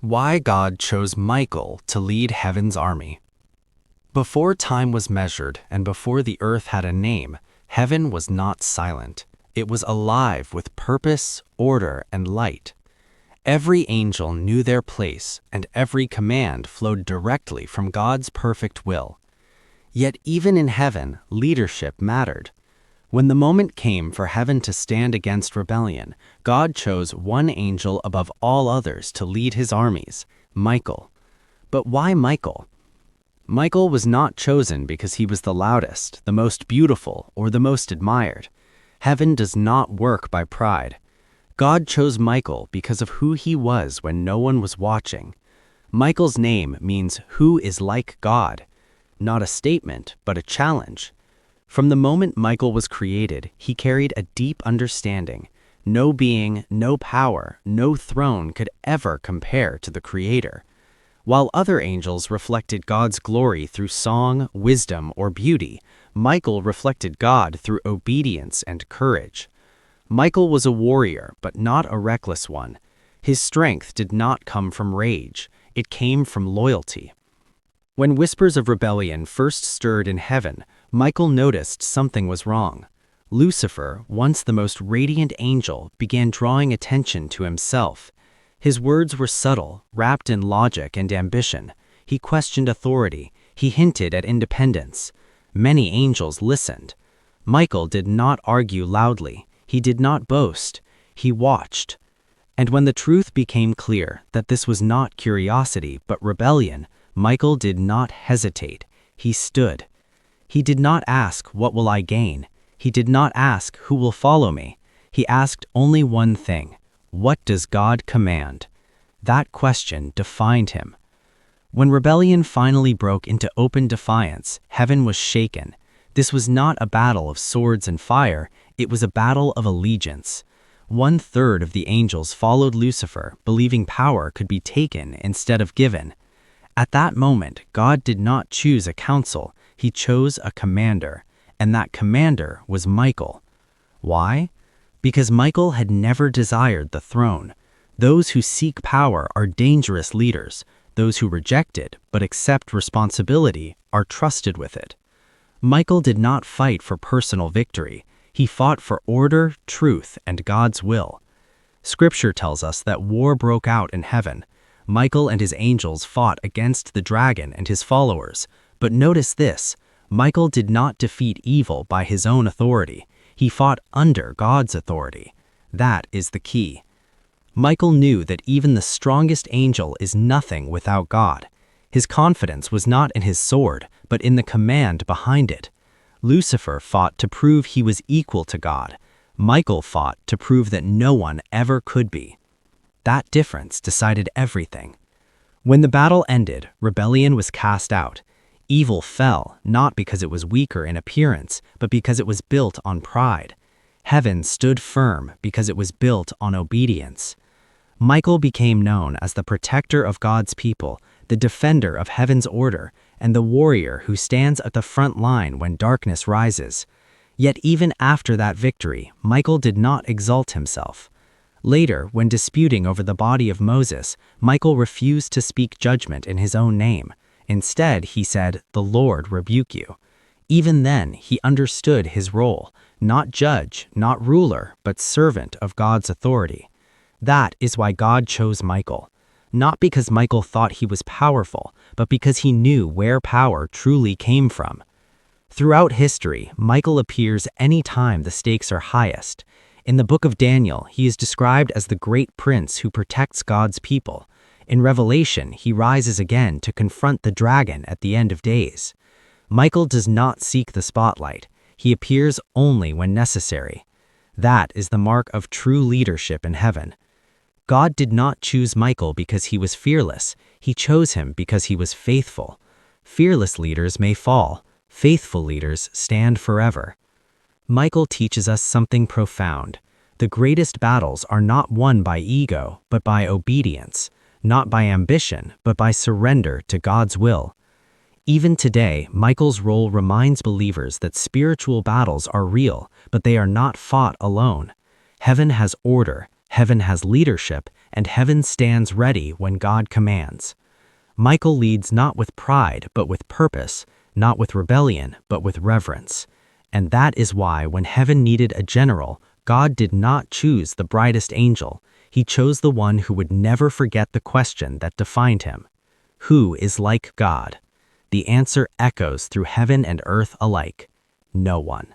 Why God chose Michael to lead heaven's army. Before time was measured and before the earth had a name, heaven was not silent. It was alive with purpose, order, and light. Every angel knew their place, and every command flowed directly from God's perfect will. Yet even in heaven, leadership mattered. When the moment came for heaven to stand against rebellion, God chose one angel above all others to lead his armies, Michael. But why Michael? Michael was not chosen because he was the loudest, the most beautiful, or the most admired. Heaven does not work by pride. God chose Michael because of who he was when no one was watching. Michael's name means "who is like God," not a statement, but a challenge. From the moment Michael was created, he carried a deep understanding. No being, no power, no throne could ever compare to the Creator. While other angels reflected God's glory through song, wisdom, or beauty, Michael reflected God through obedience and courage. Michael was a warrior, but not a reckless one. His strength did not come from rage, it came from loyalty. When whispers of rebellion first stirred in heaven, Michael noticed something was wrong. Lucifer, once the most radiant angel, began drawing attention to himself. His words were subtle, wrapped in logic and ambition. He questioned authority. He hinted at independence. Many angels listened. Michael did not argue loudly. He did not boast. He watched. And when the truth became clear that this was not curiosity but rebellion, Michael did not hesitate. He stood. He did not ask, "What will I gain?" He did not ask, "Who will follow me?" He asked only one thing: "What does God command?" That question defined him. When rebellion finally broke into open defiance, heaven was shaken. This was not a battle of swords and fire, it was a battle of allegiance. 1/3 of the angels followed Lucifer, believing power could be taken instead of given. At that moment, God did not choose a council, he chose a commander, and that commander was Michael. Why? Because Michael had never desired the throne. Those who seek power are dangerous leaders. Those who reject it, but accept responsibility, are trusted with it. Michael did not fight for personal victory. He fought for order, truth, and God's will. Scripture tells us that war broke out in heaven. Michael and his angels fought against the dragon and his followers. But notice this: Michael did not defeat evil by his own authority. He fought under God's authority. That is the key. Michael knew that even the strongest angel is nothing without God. His confidence was not in his sword, but in the command behind it. Lucifer fought to prove he was equal to God. Michael fought to prove that no one ever could be. That difference decided everything. When the battle ended, rebellion was cast out. Evil fell, not because it was weaker in appearance, but because it was built on pride. Heaven stood firm because it was built on obedience. Michael became known as the protector of God's people, the defender of heaven's order, and the warrior who stands at the front line when darkness rises. Yet even after that victory, Michael did not exalt himself. Later, when disputing over the body of Moses, Michael refused to speak judgment in his own name. Instead, he said, "The Lord rebuke you." Even then, he understood his role, not judge, not ruler, but servant of God's authority. That is why God chose Michael. Not because Michael thought he was powerful, but because he knew where power truly came from. Throughout history, Michael appears any time the stakes are highest. In the book of Daniel, he is described as the great prince who protects God's people. In Revelation, he rises again to confront the dragon at the end of days. Michael does not seek the spotlight. He appears only when necessary. That is the mark of true leadership in heaven. God did not choose Michael because he was fearless. He chose him because he was faithful. Fearless leaders may fall. Faithful leaders stand forever. Michael teaches us something profound. The greatest battles are not won by ego, but by obedience. Not by ambition, but by surrender to God's will. Even today, Michael's role reminds believers that spiritual battles are real, but they are not fought alone. Heaven has order, Heaven has leadership, and heaven stands ready when God commands. Michael leads not with pride, but with purpose, not with rebellion, but with reverence. And that is why when heaven needed a general, God did not choose the brightest angel. He chose the one who would never forget the question that defined him. Who is like God? The answer echoes through heaven and earth alike. No one.